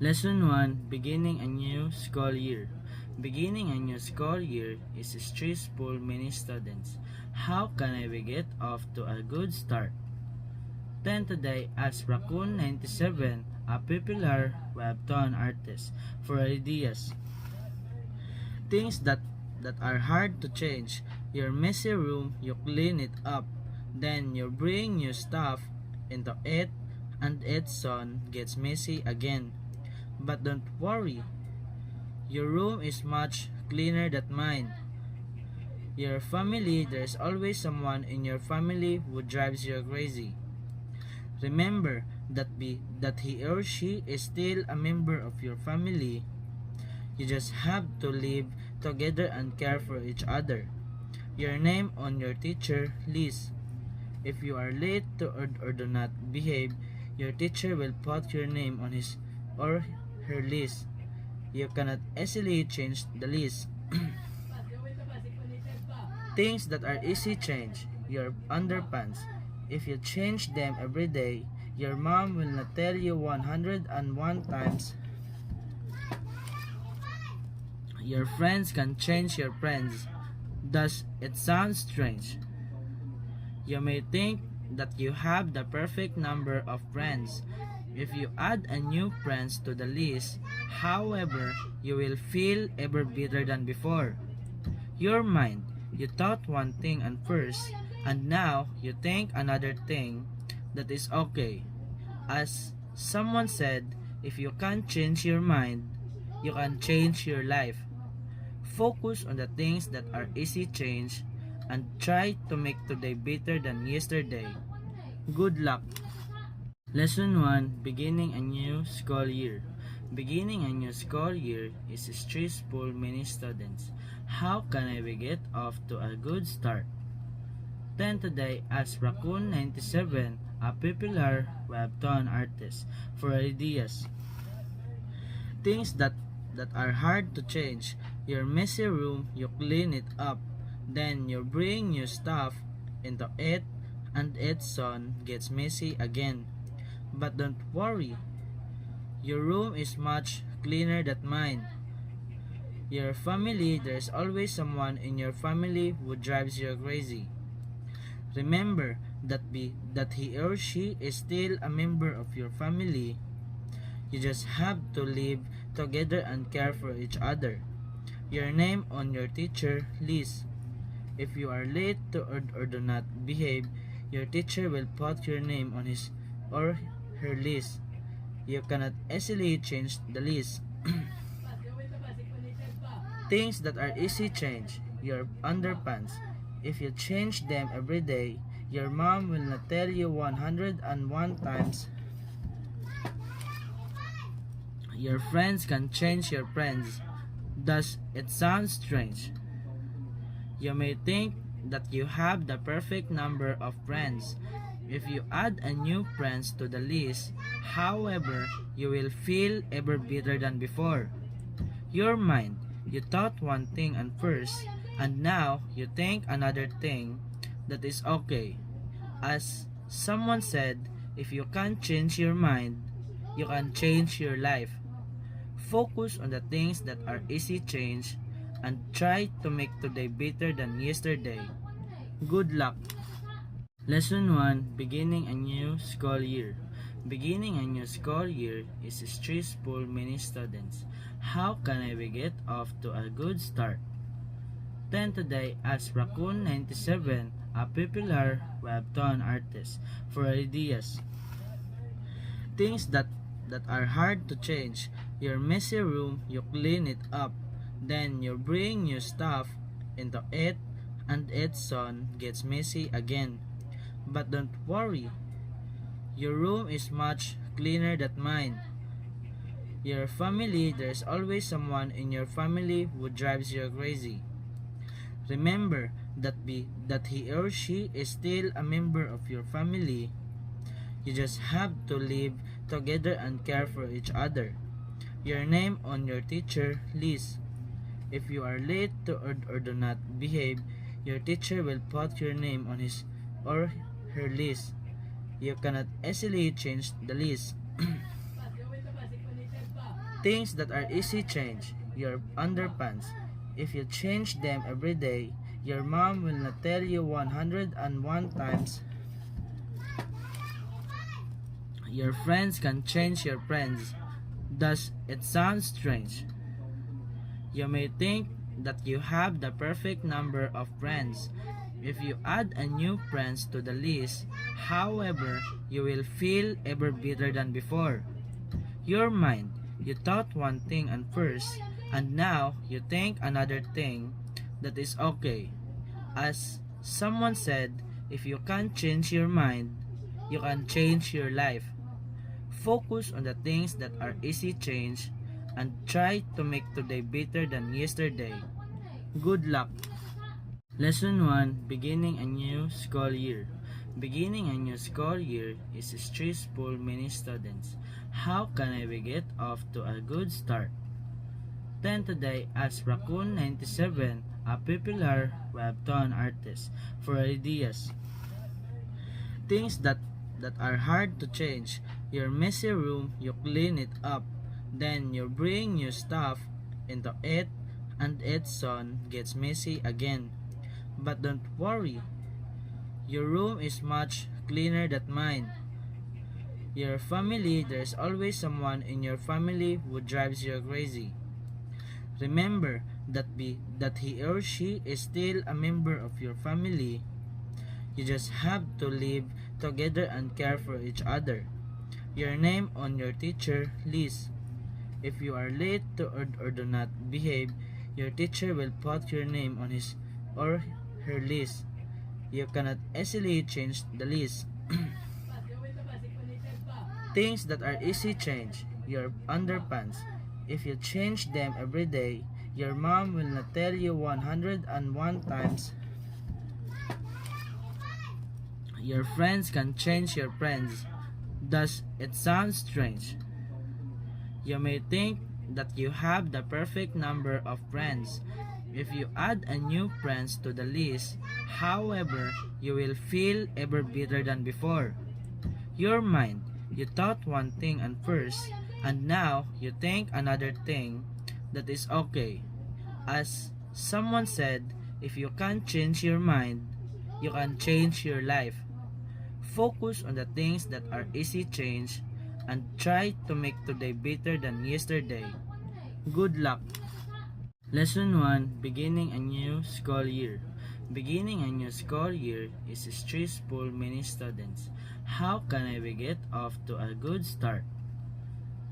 Lesson 1, Beginning a New School Year. Beginning a new school year is stressful many students. How can I get off to a good start? Then today, ask Raccoon 97, a popular webtoon artist, for ideas. Things that are hard to change. Your messy room, you clean it up. Then you bring new stuff into it, and it soon gets messy again. But don't worry, your room is much cleaner than mine. Your family, there's always someone in your family who drives you crazy. Remember that he or she is still a member of your family. You just have to live together and care for each other. Your name on your teacher list. If you are late or do not behave, your teacher will put your name on his or her list. You cannot easily change the list. Things that are easy change. Your underpants. If you change them every day, your mom will not tell you 101 times. Your friends can change your friends. Does it sound strange? You may think that you have the perfect number of friends. If you add a new friends to the list, however, you will feel ever better than before. Your mind, you thought one thing at first, and now you think another thing. That is okay. As someone said, if you can't change your mind, you can change your life. Focus on the things that are easy change and try to make today better than yesterday. Good luck! Lesson 1, Beginning a New School Year. Beginning a new school year is stressful many students. How can I get off to a good start? Then today, ask Raccoon 97, a popular webtoon artist, for ideas. Things that are hard to change. Your messy room, you clean it up. Then you bring new stuff into it, and it soon gets messy again. But don't worry, your room is much cleaner than mine. Your family, there's always someone in your family who drives you crazy. Remember that he or she is still a member of your family. You just have to live together and care for each other. Your name on your teacher list. If you are late or do not behave, your teacher will put your name on his or her list. You cannot easily change the list. Things that are easy change. Your underpants. If you change them every day, your mom will not tell you 101 times. Your friends can change your friends. Does it sound strange? You may think that you have the perfect number of friends. If you add a new friends to the list, however, you will feel ever better than before. Your mind, you thought one thing at first, and now you think another thing. That is okay. As someone said, if you can't change your mind, you can change your life. Focus on the things that are easy change and try to make today better than yesterday. Good luck! Lesson 1, Beginning a New School Year. Beginning a new school year is stressful many students. How can I get off to a good start? Then today, ask Raccoon 97, a popular webtoon artist, for ideas. Things that are hard to change. Your messy room, you clean it up. Then you bring new stuff into it, and it soon gets messy again. But don't worry, your room is much cleaner than mine. Your family, there's always someone in your family who drives you crazy. Remember that he or she is still a member of your family. You just have to live together and care for each other. Your name on your teacher list. If you are late or do not behave, your teacher will put your name on his or her list. You cannot easily change the list. Things that are easy change. Your underpants. If you change them every day, your mom will not tell you 101 times. Your friends can change your friends. Does it sound strange? You may think that you have the perfect number of friends. If you add a new friends to the list, however, you will feel ever better than before. Your mind, you thought one thing at first, and now you think another thing. That is okay. As someone said, if you can't change your mind, you can change your life. Focus on the things that are easy change and try to make today better than yesterday. Good luck! Lesson 1. Beginning a new school year. Beginning a new school year is stressful many students. How can we get off to a good start? Then today ask Raccoon 97, a popular webtoon artist, for ideas. Things that are hard to change. Your messy room, you clean it up. Then you bring new stuff into it and it soon gets messy again. But don't worry, your room is much cleaner than mine. Your family, there's always someone in your family who drives you crazy. Remember that he or she is still a member of your family. You just have to live together and care for each other. Your name on your teacher list. If you are late to or do not behave, your teacher will put your name on his or her list. You cannot easily change the list. Things that are easy change. Your underpants. If you change them every day, your mom will not tell you 101 times. Your friends can change your friends. Does it sound strange? You may think that you have the perfect number of friends. If you add a new friends to the list, however, you will feel ever better than before. Your mind, you thought one thing at first, and now you think another thing. That is okay. As someone said, if you can't change your mind, you can change your life. Focus on the things that are easy change and try to make today better than yesterday. Good luck! Lesson 1. Beginning a new school year. Beginning a new school year is stressful many students. How can we get off to a good start?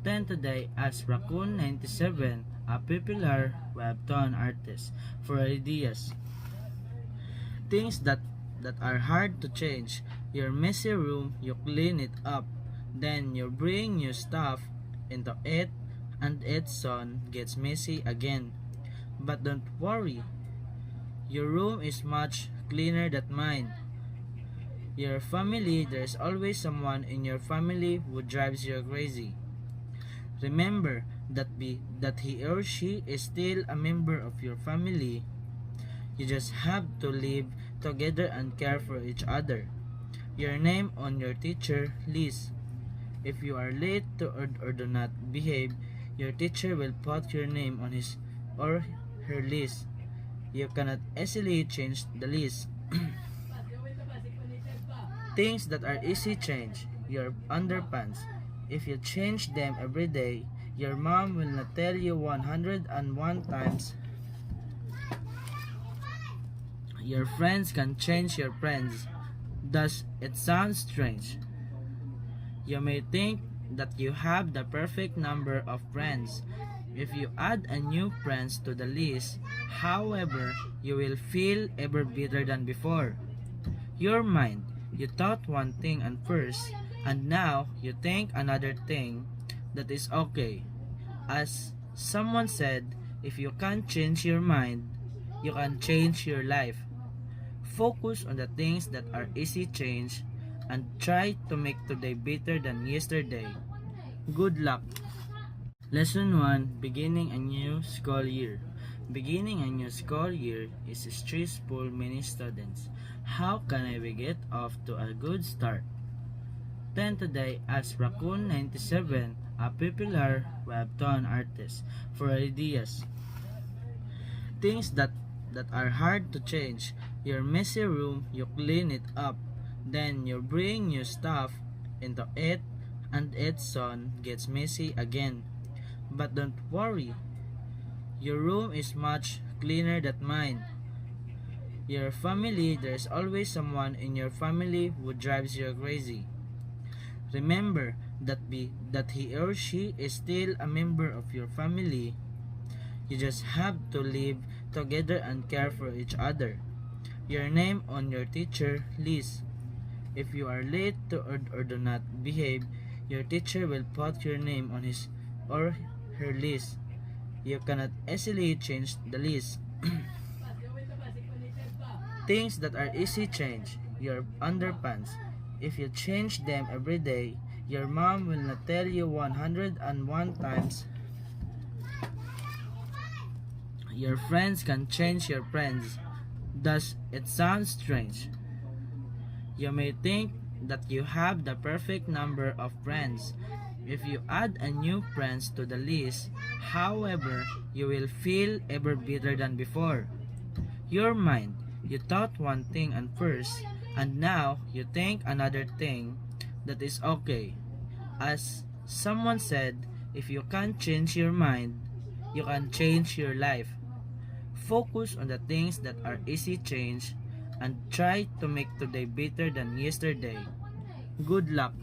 Then today ask Raccoon 97, a popular webtoon artist, for ideas. Things that are hard to change. Your messy room, you clean it up. Then you bring new stuff into it and it soon gets messy again. But don't worry, your room is much cleaner than mine. Your family, there's always someone in your family who drives you crazy. Remember that he or she is still a member of your family. You just have to live together and care for each other. Your name on your teacher list. If you are late to or do not behave, your teacher will put your name on his or her list. You cannot easily change the list. Things that are easy change. Your underpants. If you change them every day, your mom will not tell you 101 times. Your friends can change your friends. Does it sound strange? You may think that you have the perfect number of friends. If you add a new friends to the list, however, you will feel ever better than before. Your mind, you thought one thing at first, and now you think another thing. That is okay. As someone said, if you can't change your mind, you can change your life. Focus on the things that are easy change and try to make today better than yesterday. Good luck! Lesson 1. Beginning a new school year. Beginning a new school year is stressful many students. How can we get off to a good start? Then today ask Raccoon 97, a popular webtoon artist for ideas. Things that are hard to change. Your messy room, you clean it up. Then you bring new stuff into it and it soon gets messy again. But don't worry, your room is much cleaner than mine. Your family, there's always someone in your family who drives you crazy. Remember that he or she is still a member of your family. You just have to live together and care for each other. Your name on your teacher list. If you are late or do not behave, your teacher will put your name on his or her list. You cannot easily change the list. Things that are easy change. Your underpants. If you change them every day, your mom will not tell you 101 times. Your friends can change your friends. Does it sound strange? You may think that you have the perfect number of friends. If you add a new friends to the list, however, you will feel ever better than before. Your mind, you thought one thing at first, and now you think another thing. That is okay. As someone said, if you can't change your mind, you can change your life. Focus on the things that are easy change and try to make today better than yesterday. Good luck.